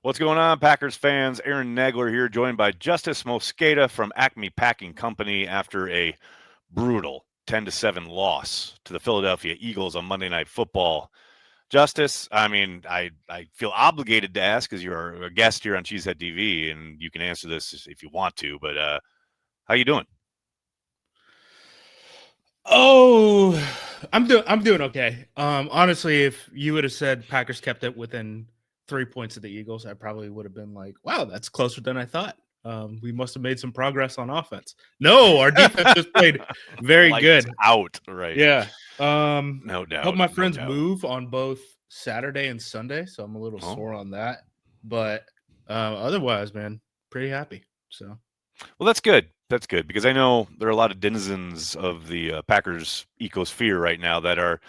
What's going on, Packers fans? Aaron Nagler here, joined by Justis Mosqueda from ACME Packing Company after a brutal 10-7 loss to the Philadelphia Eagles on Monday Night Football. Justis, I feel obligated to ask because you're a guest here on Cheesehead TV, and you can answer this if you want to. But how you doing? Oh, I'm doing okay. Honestly, if you would have said Packers kept it within 3 points of the Eagles, I probably would have been like, "Wow, that's closer than I thought." We must have made some progress on offense. No, our defense just played very Lights good. out, right? Yeah. No Helped doubt, my no friends doubt. move on both Saturday and Sunday, so I'm a little Oh. sore on that. But otherwise, man, pretty happy. So. Well, that's good. That's good because I know there are a lot of denizens of the Packers ecosphere right now that are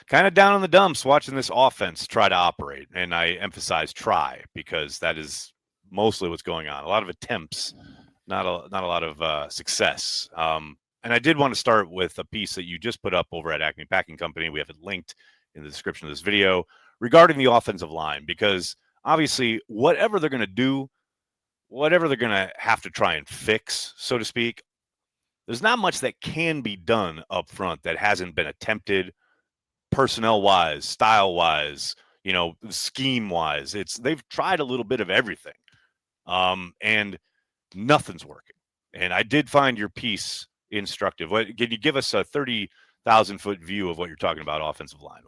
kind of down in the dumps watching this offense try to operate. And I emphasize try because that is mostly what's going on. A lot of attempts, not a lot of success. And I did want to start with a piece that you just put up over at Acme Packing Company. We have it linked in the description of this video regarding the offensive line because obviously whatever they're going to do, whatever they're going to have to try and fix, so to speak, there's not much that can be done up front that hasn't been attempted personnel wise, style wise, scheme wise. They've tried a little bit of everything. And nothing's working. And I did find your piece instructive. Can you give us a 30,000 foot view of what you're talking about offensive line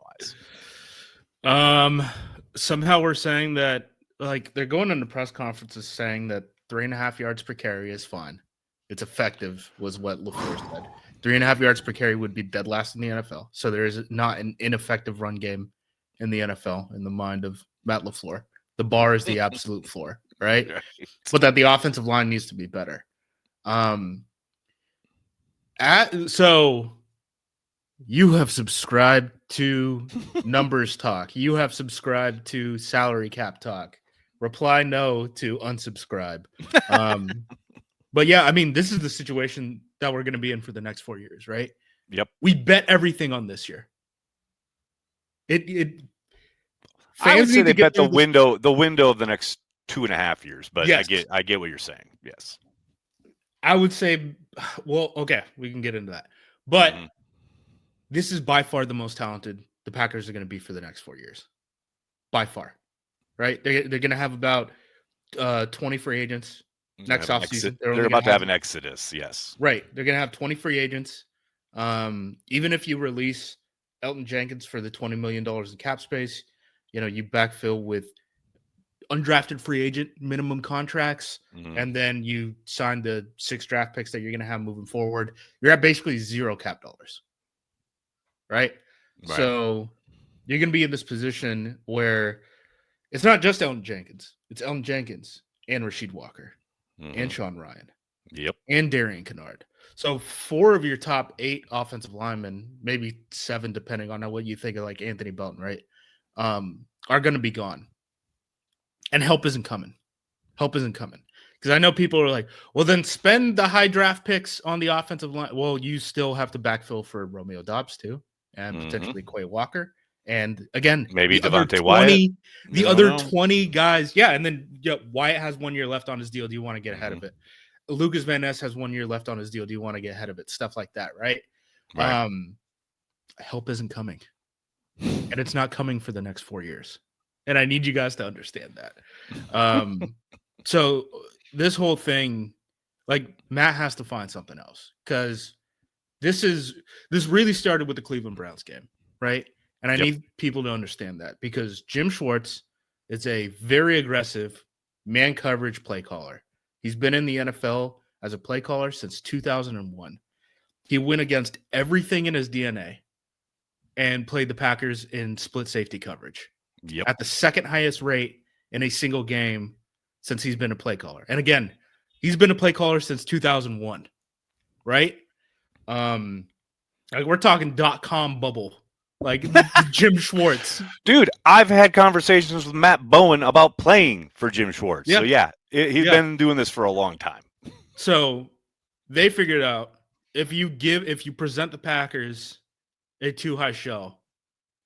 wise? Somehow we're saying that, like, they're going into press conferences saying that 3.5 yards per carry is fine. It's effective, was what LaFleur said. 3.5 yards per carry would be dead last in the NFL. So there is not an ineffective run game in the NFL in the mind of Matt LaFleur. The bar is the absolute floor, right? But that the offensive line needs to be better. So you have subscribed to numbers talk. You have subscribed to salary cap talk. Reply no to unsubscribe. But yeah, I mean, this is the situation that we're going to be in for the next 4 years, right? Yep. We bet everything on this year. I would say they bet the window of the next 2.5 years, but yes. I get what you're saying. Yes. I would say, well, okay, we can get into that. But this is by far the most talented the Packers are going to be for the next 4 years. By far. Right? They're going to have about 20 free agents next offseason. They're about to have an exodus, yes. Right. They're going to have 20 free agents. Even if you release Elton Jenkins for the $20 million in cap space, you backfill with undrafted free agent minimum contracts, and then you sign the 6 draft picks that you're going to have moving forward. You're at basically zero cap dollars. Right? So you're going to be in this position where it's not just Elton Jenkins. It's Elton Jenkins and Rasheed Walker and Sean Ryan. Yep. And Darian Kennard. So 4 of your top 8 offensive linemen, maybe 7, depending on what you think of, like Anthony Belton, right, are going to be gone. And help isn't coming. Because I know people are like, well, then spend the high draft picks on the offensive line. Well, you still have to backfill for Romeo Doubs, too, and potentially Quay Walker. And again, maybe Devontae Wyatt. The other 20 guys. Yeah, and then Wyatt has 1 year left on his deal. Do you want to get ahead of it? Lucas Van Ness has 1 year left on his deal. Do you want to get ahead of it? Stuff like that, right? Help isn't coming. And it's not coming for the next 4 years. And I need you guys to understand that. So this whole thing, like, Matt has to find something else. Because this really started with the Cleveland Browns game, right? And I need people to understand that. Because Jim Schwartz is a very aggressive man coverage play caller. He's been in the NFL as a play caller since 2001. He went against everything in his DNA and played the Packers in split safety coverage at the second highest rate in a single game since he's been a play caller. And again, he's been a play caller since 2001, right? Like, we're talking .com bubble, like Jim Schwartz. Dude, I've had conversations with Matt Bowen about playing for Jim Schwartz. So yeah, he's been doing this for a long time. So they figured out if you present the Packers a too high show,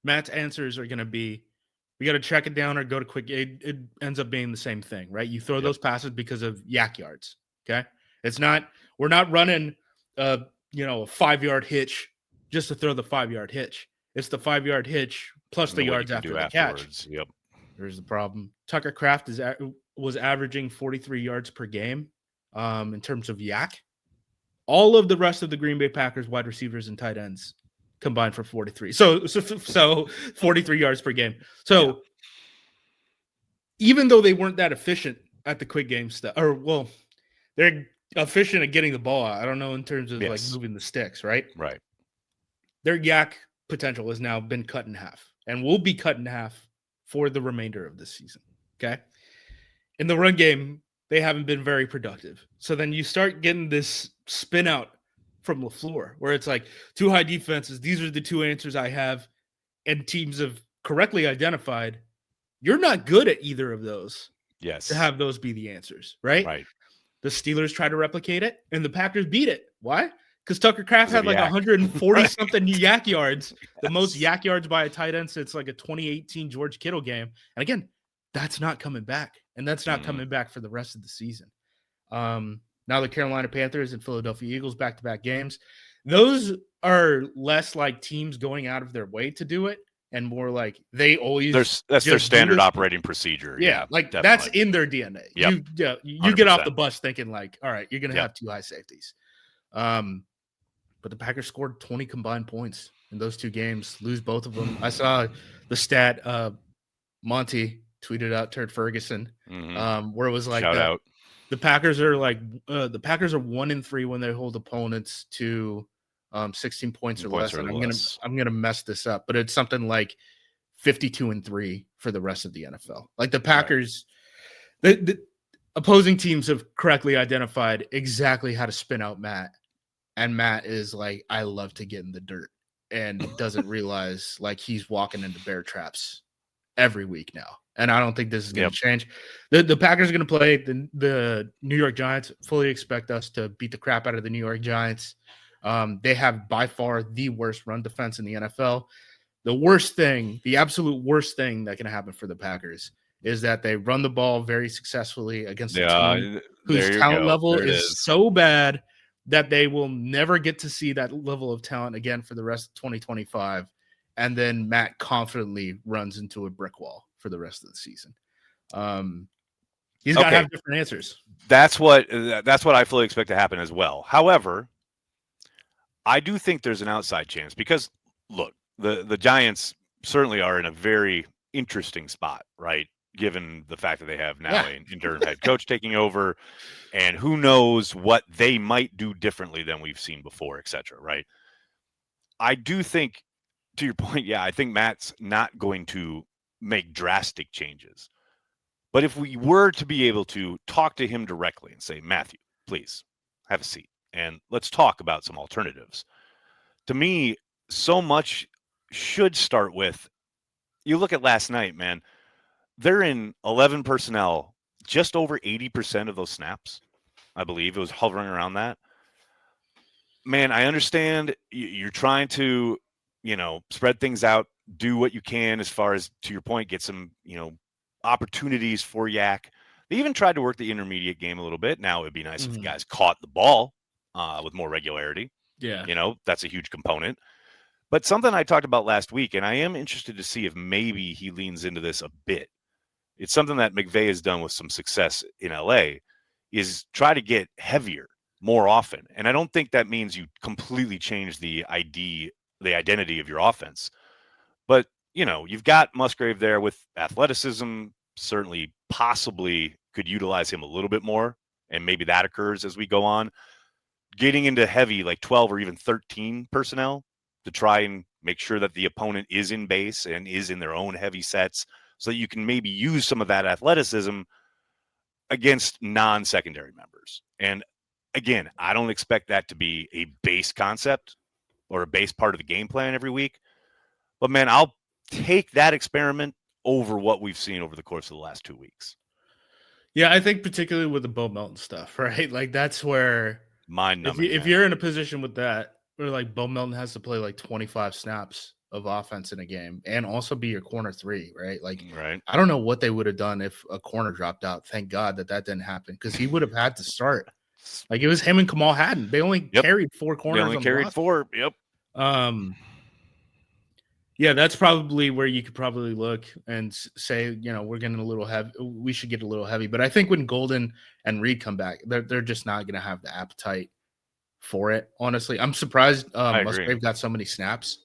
Matt's answers are going to be, we got to check it down or go to quick. It ends up being the same thing, right? You throw those passes because of yak yards. Okay, it's not. We're not running a 5-yard hitch just to throw the 5-yard hitch. It's the 5-yard hitch plus And the what you yards can after do the catch. afterwards. Yep. There's the problem. Tucker Kraft was averaging 43 yards per game in terms of yak. All of the rest of the Green Bay Packers wide receivers and tight ends combined for 43. So 43 yards per game. So even though they weren't that efficient at the quick game stuff, they're efficient at getting the ball out. I don't know in terms of like moving the sticks, right? Right. Their yak potential has now been cut in half and will be cut in half for the remainder of this season. Okay. In the run game, they haven't been very productive. So then you start getting this spin out from LaFleur where it's like 2 high defenses. These are the 2 answers I have. And teams have correctly identified you're not good at either of those. Yes. To have those be the answers, right? Right. The Steelers try to replicate it and the Packers beat it. Why? Because Tucker Kraft had like yak. 140 something yak yards, the most yak yards by a tight end since like a 2018 George Kittle game. And again, that's not coming back. And that's not coming back for the rest of the season. Now the Carolina Panthers and Philadelphia Eagles back-to-back games. Those are less like teams going out of their way to do it and more like they always that's their standard operating procedure. Yeah, like definitely. That's in their DNA. Yep. You get off the bus thinking like, all right, you're going to have 2 high safeties. But the Packers scored 20 combined points in those 2 games, lose both of them. I saw the stat Monty tweeted out Turd Ferguson, where it was like shout out. The Packers are like the Packers are 1-3 when they hold opponents to 16 points or less. And I'm gonna mess this up, but it's something like 52-3 for the rest of the NFL. Like the Packers, the opposing teams have correctly identified exactly how to spin out Matt. And Matt is like, I love to get in the dirt and doesn't realize like he's walking into bear traps every week now. And I don't think this is going to change. The Packers are going to play the New York Giants. Fully expect us to beat the crap out of the New York Giants. They have by far the worst run defense in the NFL. The absolute worst thing that can happen for the Packers is that they run the ball very successfully against a team whose talent level is so bad that they will never get to see that level of talent again for the rest of 2025. And then Matt confidently runs into a brick wall for the rest of the season. He's got to have different answers. That's what I fully expect to happen as well. However, I do think there's an outside chance because look, the Giants certainly are in a very interesting spot, right? Given the fact that they have now an interim head coach taking over, and who knows what they might do differently than we've seen before, et cetera, right? I do think, to your point, I think Matt's not going to make drastic changes. But if we were to be able to talk to him directly and say, Matthew, please have a seat and let's talk about some alternatives. To me, so much should start with, you look at last night, man, they're in 11 personnel, just over 80% of those snaps. I believe it was hovering around that. Man, I understand you're trying to, spread things out, do what you can as far as, to your point, get some, opportunities for yak. They even tried to work the intermediate game a little bit. Now it'd be nice if the guys caught the ball with more regularity. Yeah. That's a huge component. But something I talked about last week, and I am interested to see if maybe he leans into this a bit. It's something that McVay has done with some success in LA, is try to get heavier more often. And I don't think that means you completely change the identity of your offense. But, you've got Musgrave there with athleticism, certainly possibly could utilize him a little bit more. And maybe that occurs as we go on. Getting into heavy, like 12 or even 13 personnel to try and make sure that the opponent is in base and is in their own heavy sets so that you can maybe use some of that athleticism against non-secondary members. And again, I don't expect that to be a base concept or a base part of the game plan every week. But, man, I'll take that experiment over what we've seen over the course of the last 2 weeks. Yeah, I think particularly with the Bo Melton stuff, right? Like that's where mind-numbing. If you're in a position with that, where like Bo Melton has to play like 25 snaps of offense in a game and also be your corner 3, right? Like, Right. I don't know what they would have done if a corner dropped out. Thank God that didn't happen because he would have had to start. Like, it was him and Kamal Hadden. They only carried 4 corners. They only carried 4. Yep. Yeah, that's probably where you could probably look and say, we're getting a little heavy. We should get a little heavy. But I think when Golden and Reed come back, they're just not going to have the appetite for it. Honestly, I'm surprised Musgrave got so many snaps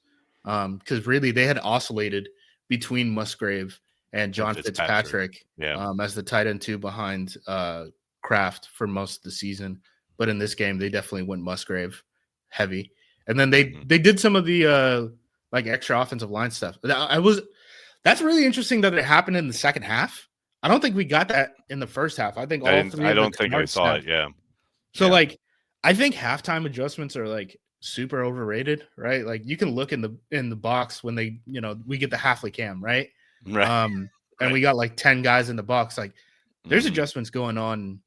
because really they had oscillated between Musgrave and John Fitzpatrick as the tight end 2 behind Kraft for most of the season. But in this game, they definitely went Musgrave heavy. And then they did some of the like extra offensive line stuff. That's really interesting that it happened in the second half. I don't think we got that in the first half. I think all 3. I don't think I saw it. Yeah. So like, I think halftime adjustments are like super overrated, right? Like you can look in the box when they, we get the Halfley cam, right? Right. And we got like 10 guys in the box. Like there's adjustments going on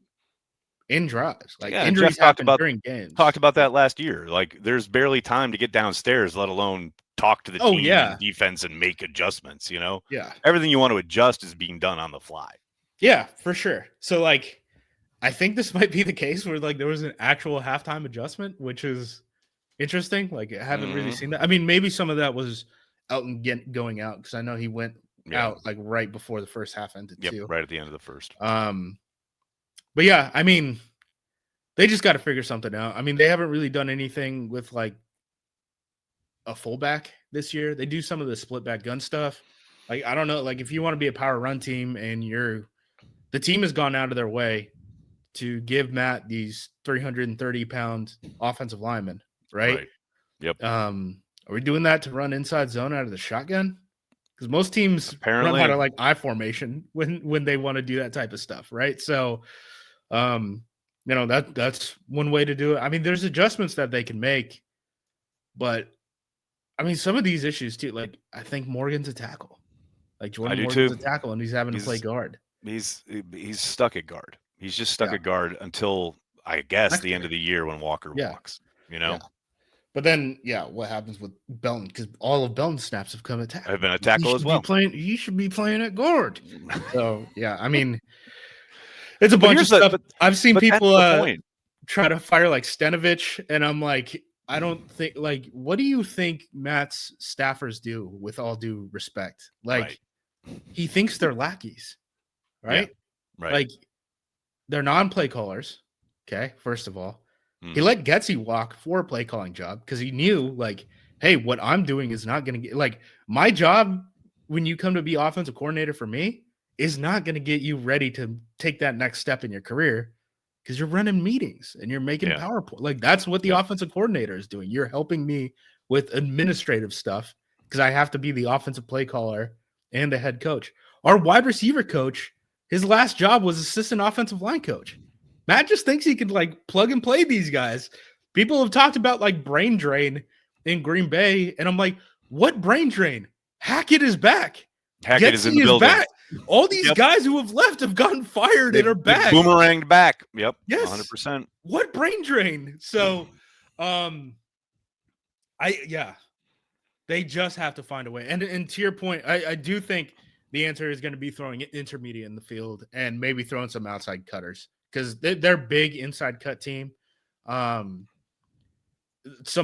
in drives. Like injuries happen during games. Talked about that last year. Like there's barely time to get downstairs, let alone talk to the team and defense and make adjustments, Yeah. Everything you want to adjust is being done on the fly. Yeah, for sure. So like, I think this might be the case where like there was an actual halftime adjustment, which is interesting. Like I haven't really seen that. I mean, maybe some of that was Elton going out because I know he went out like right before the first half ended too. Right at the end of the first. But yeah, I mean, they just got to figure something out. I mean, they haven't really done anything with like a fullback this year. They do some of the split back gun stuff. Like, I don't know, like if you want to be a power run team and the team has gone out of their way to give Matt these 330-pound offensive linemen, right? Yep. Are we doing that to run inside zone out of the shotgun? Because most teams apparently run out of like I formation when they want to do that type of stuff, right? So, that's one way to do it. I mean, there's adjustments that they can make, but I mean, some of these issues too. Like, I think Morgan's a tackle. Like Jordan Morgan's a tackle, and he's having to play guard. He's stuck at guard. He's just stuck at guard until I guess the end of the year when Walker walks. Yeah. But then, what happens with Belton? Because all of Belton's snaps have come at tackle. I've been a tackle as well. He should be playing at guard. So I mean, it's a bunch of stuff. I've seen people try to fire like Stenovich, and I'm like, I don't think like. What do you think Matt's staffers do? With all due respect, like he thinks they're lackeys, right? Yeah, right. Like they're non-play callers. Okay, first of all. He let Getsy walk for a play calling job because he knew, like, hey, what I'm doing is not going to get like my job when you come to be offensive coordinator for me is not going to get you ready to take that next step in your career because you're running meetings and you're making PowerPoint. Like that's what the offensive coordinator is doing. You're helping me with administrative stuff because I have to be the offensive play caller and the head coach. Our wide receiver coach, his last job was assistant offensive line coach. Matt just thinks he could like plug and play these guys. People have talked about like brain drain in Green Bay, and I'm like, what brain drain? Hackett is back. Hackett is in the building. Back. All these guys who have left have gotten fired and are back. Boomeranged back. Yep. Yes. 100%. What brain drain? So, they just have to find a way. And to your point, I do think the answer is going to be throwing intermediate in the field and maybe throwing some outside cutters. Because they're big inside cut team. Some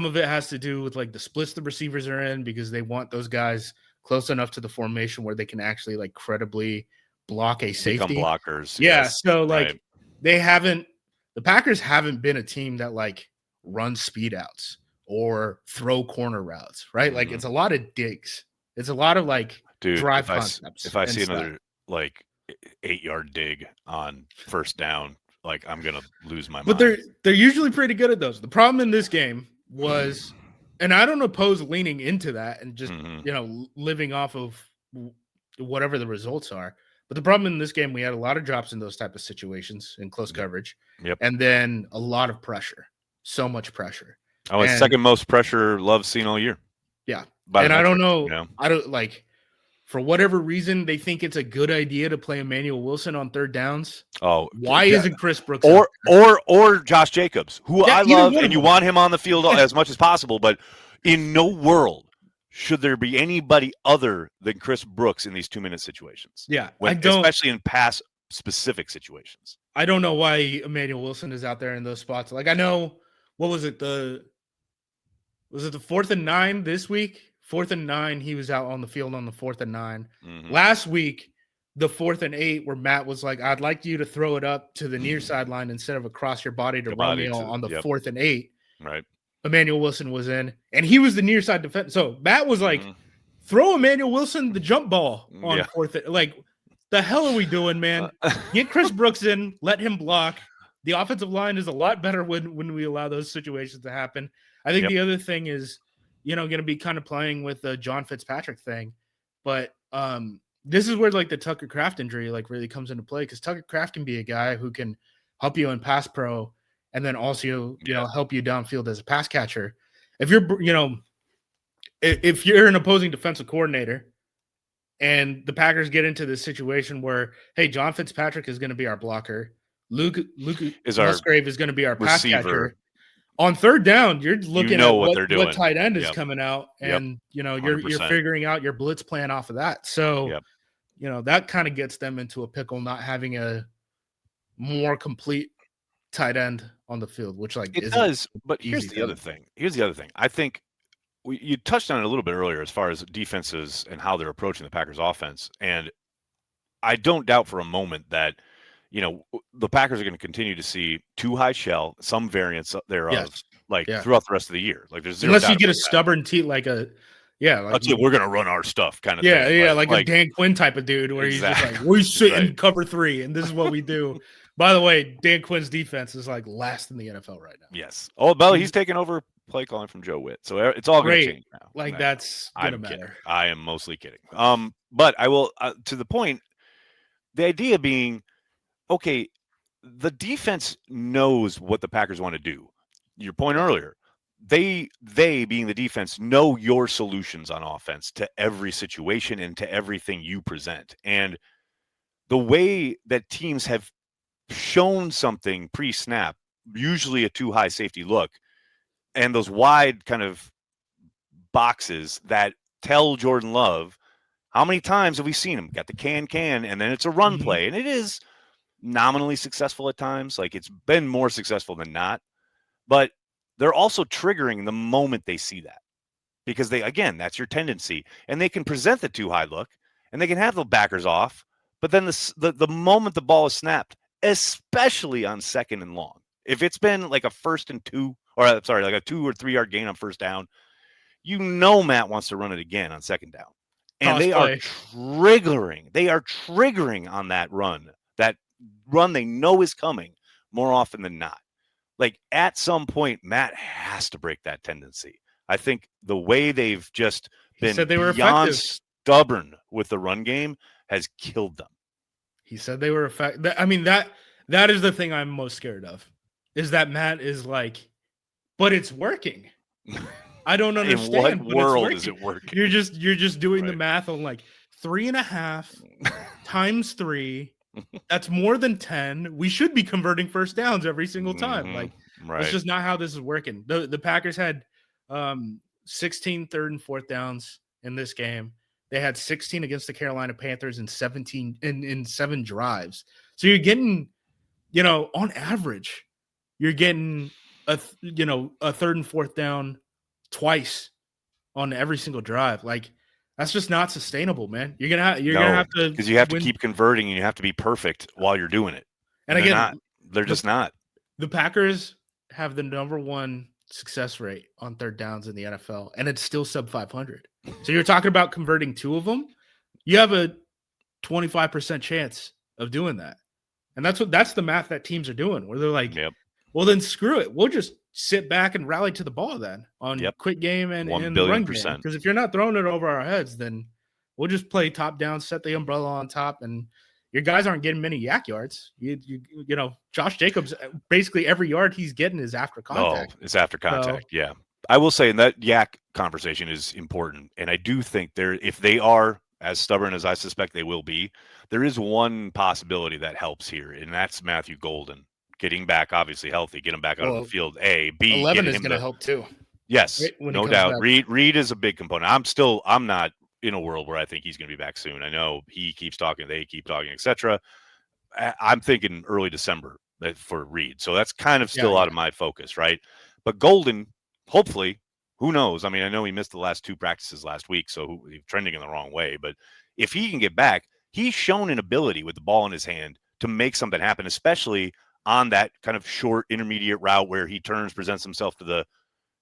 of it has to do with like the splits the receivers are in because they want those guys close enough to the formation where they can actually like credibly block a safety. Become blockers. Yeah. Yes. So like the Packers haven't been a team that like run speed outs or throw corner routes, right? Like it's a lot of digs. It's a lot of like drive concepts. If I see another like 8-yard dig on first down, like I'm gonna lose my mind. But they're usually pretty good at those. The problem in this game was, and I don't oppose leaning into that and just living off of whatever the results are. But the problem in this game, we had a lot of drops in those type of situations in close coverage, and then a lot of pressure, so much pressure. Oh, it's second most pressure Love's seen all year. Yeah, and I don't know, I don't like. For whatever reason, they think it's a good idea to play Emmanuel Wilson on third downs. Oh, why isn't Chris Brooks or Josh Jacobs, who I love, and you want him on the field as much as possible, but in no world should there be anybody other than Chris Brooks in these 2-minute situations? Yeah, Especially in pass specific situations. I don't know why Emmanuel Wilson is out there in those spots. Like I know, what was it? Was it the 4th and 9 this week? 4th and 9, he was out on the field on the 4th and 9. Mhm. Last week, the 4th and 8, where Matt was like, "I'd like you to throw it up to the near sideline instead of across your body to Romeo on the 4th and 8." Right. Emmanuel Wilson was in, and he was the near side defense. So Matt was like, "Throw Emmanuel Wilson the jump ball on 4th." Like, the hell are we doing, man? Get Chris Brooks in, let him block. The offensive line is a lot better when we allow those situations to happen. I think the other thing is, going to be kind of playing with the John Fitzpatrick thing, but this is where like the Tucker Kraft injury like really comes into play, because Tucker Kraft can be a guy who can help you in pass pro and then also help you downfield as a pass catcher. If you're if you're an opposing defensive coordinator and the Packers get into this situation where, hey, John Fitzpatrick is going to be our blocker, Luke Musgrave is going to be our pass catcher. On 3rd down, you're looking at what tight end is coming out, and you're figuring out your blitz plan off of that. So that kind of gets them into a pickle, not having a more complete tight end on the field, which like it does. But here's the other thing. I think you touched on it a little bit earlier as far as defenses and how they're approaching the Packers offense, and I don't doubt for a moment that the Packers are going to continue to see too high shell, some variants thereof, throughout the rest of the year. Like there's zero unless you get a stubborn we're going to run our stuff kind of thing. Yeah, like a Dan Quinn type of dude where he's just like, we sit in cover 3 and this is what we do. By the way, Dan Quinn's defense is like last in the NFL right now. Yes. Oh, Belly, he's taking over play calling from Joe Witt, so it's all going to change now. Like that's going to matter. I am mostly kidding. But I will to the point. The idea being, okay, the defense knows what the Packers want to do. Your point earlier, they being the defense know your solutions on offense to every situation and to everything you present. And the way that teams have shown something pre-snap, usually a too high safety look, and those wide kind of boxes that tell Jordan Love, how many times have we seen him got the can, and then it's a run play, and it is nominally successful at times. Like it's been more successful than not, but they're also triggering the moment they see that, because that's your tendency, and they can present the too high look and they can have the backers off. But then the moment the ball is snapped, especially on 2nd and long, if it's been like a 1st and 2, or sorry, like a 2 or 3 yard gain on 1st down, Matt wants to run it again on 2nd down. And they are triggering on that run they know is coming more often than not. Like at some point, Matt has to break that tendency. I think the way they've just been beyond stubborn with the run game has killed them. He said they were effective. I mean, that is the thing I'm most scared of, is that Matt is like, but it's working. I don't understand. In what world is it working? You're just doing the math on like 3.5 times 3. That's more than 10. We should be converting 1st downs every single time. Like that's just not how this is working. The Packers had 16 3rd and 4th downs in this game. They had 16 against the Carolina Panthers and 17 in 7 drives. So you're getting, on average, you're getting a 3rd and 4th down twice on every single drive. Like that's just not sustainable, man. You're gonna have to, because you have to keep converting and you have to be perfect while you're doing it. And again, they're just not. The Packers have the number 1 success rate on 3rd downs in the NFL, and it's still sub 500. So you're talking about converting 2 of them. You have a 25% chance of doing that, and that's the math that teams are doing, where they're like, well, then screw it. We'll just sit back and rally to the ball then on quick game and run game. Because if you're not throwing it over our heads, then we'll just play top down, set the umbrella on top, and your guys aren't getting many yak yards. Josh Jacobs, basically every yard he's getting is after contact. Oh, it's after contact. So, yeah. I will say, and that yak conversation is important. And I do think if they are as stubborn as I suspect they will be, there is one possibility that helps here, and that's Matthew Golden getting back, obviously healthy, get him back out on the field. B, 11 is going to help too. Yes, right? When he no comes doubt. back. Reed is a big component. I'm not in a world where I think he's going to be back soon. I know he keeps talking, they keep talking, etc. I'm thinking early December for Reed. So that's kind of Yeah, still out of my focus, right? But Golden, hopefully, who knows? I mean, I know he missed the last 2 practices last week, so he's trending in the wrong way. But if he can get back, he's shown an ability with the ball in his hand to make something happen, especially on that kind of short intermediate route where he turns, presents himself to the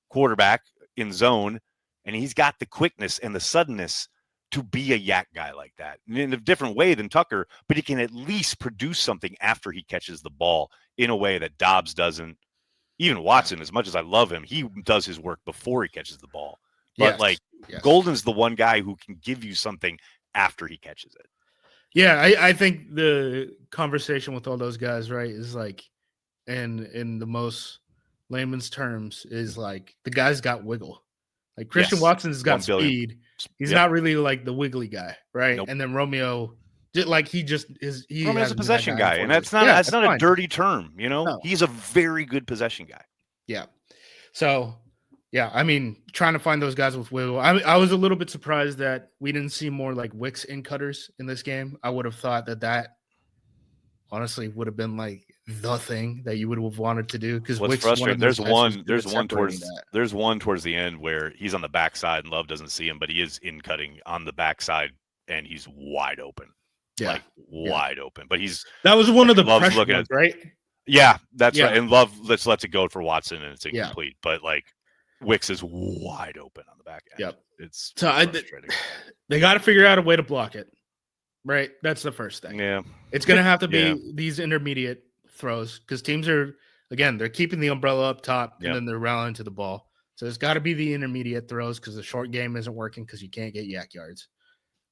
quarterback in zone, and he's got the quickness and the suddenness to be a yak guy like that in a different way than Tucker, but he can at least produce something after he catches the ball in a way that Dobbs doesn't. Even Watson, as much as I love him, he does his work before he catches the ball. But like Yes. Golden's the one guy who can give you something after he catches it. Yeah, I think the conversation with all those guys, right, is like, in the most layman's terms, is like the guy's got wiggle. Like Christian Yes. Watson's got 1 billion. speed. He's Yep. not really like the wiggly guy, right? Nope. And then Romeo, like he just is. He Romeo's a hasn't been that possession guy in guy, 4 and years. that's not fine. a dirty term, you know. No. He's a very good possession guy. Yeah. So, yeah, I mean, trying to find those guys with wiggle. I was a little bit surprised that we didn't see more like Wicks in cutters in this game. I would have thought that honestly would have been like the thing that you would have wanted to do, because What's Wicks is one of frustrating? those guys There's one towards the end where he's on the backside and Love doesn't see him, but he is in cutting on the backside and he's wide open, like wide open. But that was one of the Love's pressure looking ones, at, right? yeah, that's right. And Love lets it go for Watson and it's Yeah. incomplete. But like Wicks is wide open on the back end. Yep. It's So frustrating. They got to figure out a way to block it, right? That's the first thing. Yeah, it's going to have to be these intermediate throws, because teams are, again, they're keeping the umbrella up top and then they're rallying to the ball. So it's got to be the intermediate throws, because the short game isn't working because you can't get yak yards.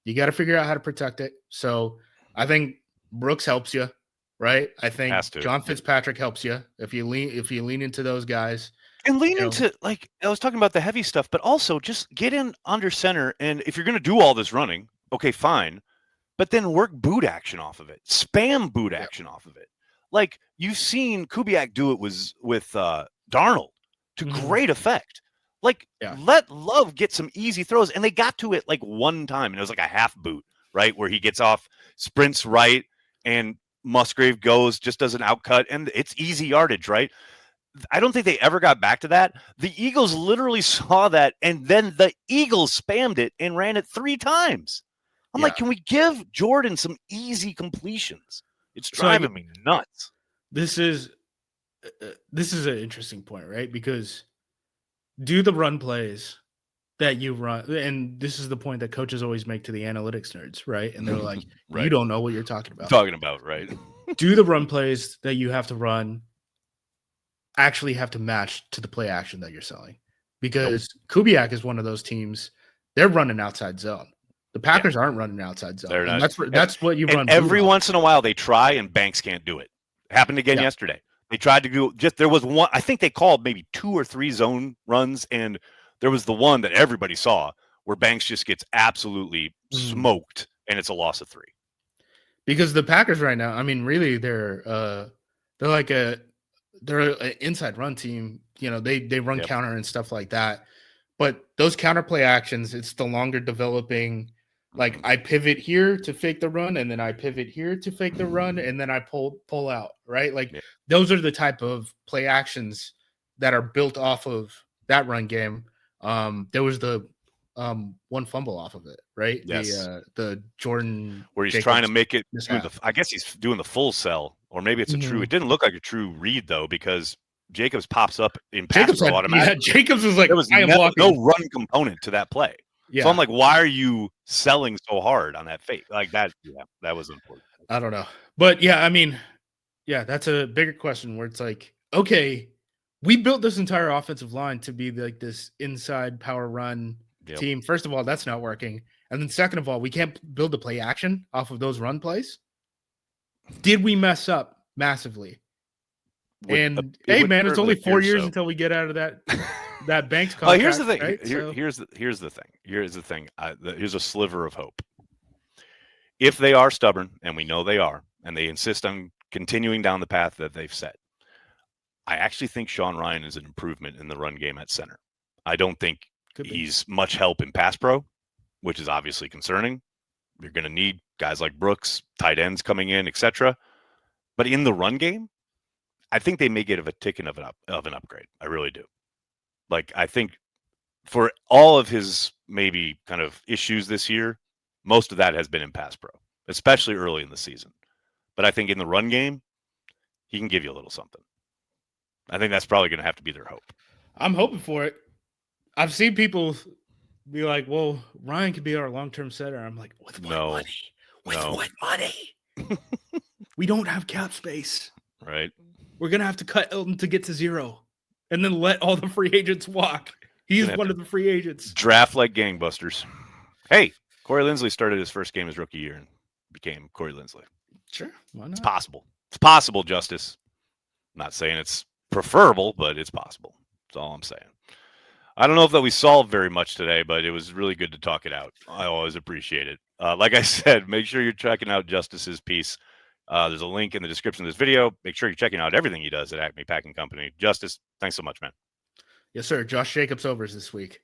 You got to figure out how to protect it. So I think Brooks helps you, right? I think John Fitzpatrick helps you if you lean into those guys. And lean into, like, I was talking about the heavy stuff, but also just get in under center. And if you're going to do all this running, okay, fine. But then work boot action off of it. Spam boot action off of it. Like you've seen Kubiak do it with Darnold to great effect. Like let Love get some easy throws. And they got to it like one time. And it was like a half boot, right? Where he gets off, sprints right, and Musgrave goes, just does an outcut. And it's easy yardage, right? I don't think they ever got back to that. The Eagles literally saw that, and then the Eagles spammed it and ran it 3 times. I'm like, can we give Jordan some easy completions? It's driving me nuts. This is an interesting point, right? Because do the run plays that you run, and this is the point that coaches always make to the analytics nerds, right? And they're like, you don't know what you're talking about. Right? Do the run plays that you have to run actually have to match to the play action that you're selling? Because Kubiak is one of those teams, they're running outside zone. The Packers aren't running outside zone. They're not. That's what you run. Every once in a while they try, and Banks can't do it. Happened again yesterday. They tried to do there was one, I think they called maybe 2 or 3 zone runs, and there was the one that everybody saw where Banks just gets absolutely smoked, and it's a loss of 3. Because the Packers right now, I mean, really, they're like an inside run team. You know, they run counter and stuff like that. But those counter play actions, it's the longer developing. Like I pivot here to fake the run, and then I pivot here to fake the run, and then I pull out, right? Like those are the type of play actions that are built off of that run game. There was the one fumble off of it, right? Yes. The Jordan where he's trying to make it through I guess he's doing the full sell, or maybe it's a true. It didn't look like a true read though, because Jacobs pops up in pass pro automatically. Yeah, Jacobs was like, there was no run component to that play. Yeah. So I'm like, why are you selling so hard on that fake? Like that, that was important. I don't know. But yeah, I mean, that's a bigger question where it's like, okay, we built this entire offensive line to be like this inside power run team. First of all, that's not working. And then second of all, we can't build the play action off of those run plays. Did we mess up massively? Hey, man, it's only 4 years until we get out of that Banks contract. Here's the thing. Right? Here's the thing. Here's a sliver of hope. If they are stubborn, and we know they are, and they insist on continuing down the path that they've set, I actually think Sean Ryan is an improvement in the run game at center. I don't think he's much help in pass pro, which is obviously concerning. You're going to need guys like Brooks, tight ends coming in, etc. But in the run game, I think they may get a ticket of an upgrade. I really do. Like, I think for all of his maybe kind of issues this year, most of that has been in pass pro, especially early in the season. But I think in the run game, he can give you a little something. I think that's probably going to have to be their hope. I'm hoping for it. I've seen people be like, well, Ryan could be our long-term setter. I'm like, with what money? With what money? We don't have cap space. Right. We're going to have to cut Elton to get to 0 and then let all the free agents walk. He's one of the free agents. Draft like gangbusters. Hey, Corey Linsley started his first game his rookie year and became Corey Linsley. Sure. Why not? It's possible. It's possible, Justis. I'm not saying it's preferable, but it's possible. That's all I'm saying. I don't know if that we solved very much today, but it was really good to talk it out. I always appreciate it. Like I said, make sure you're checking out Justis's piece. There's a link in the description of this video. Make sure you're checking out everything he does at ACME Packing Company. Justis, thanks so much, man. Yes, sir. Josh Jacobs overs this week.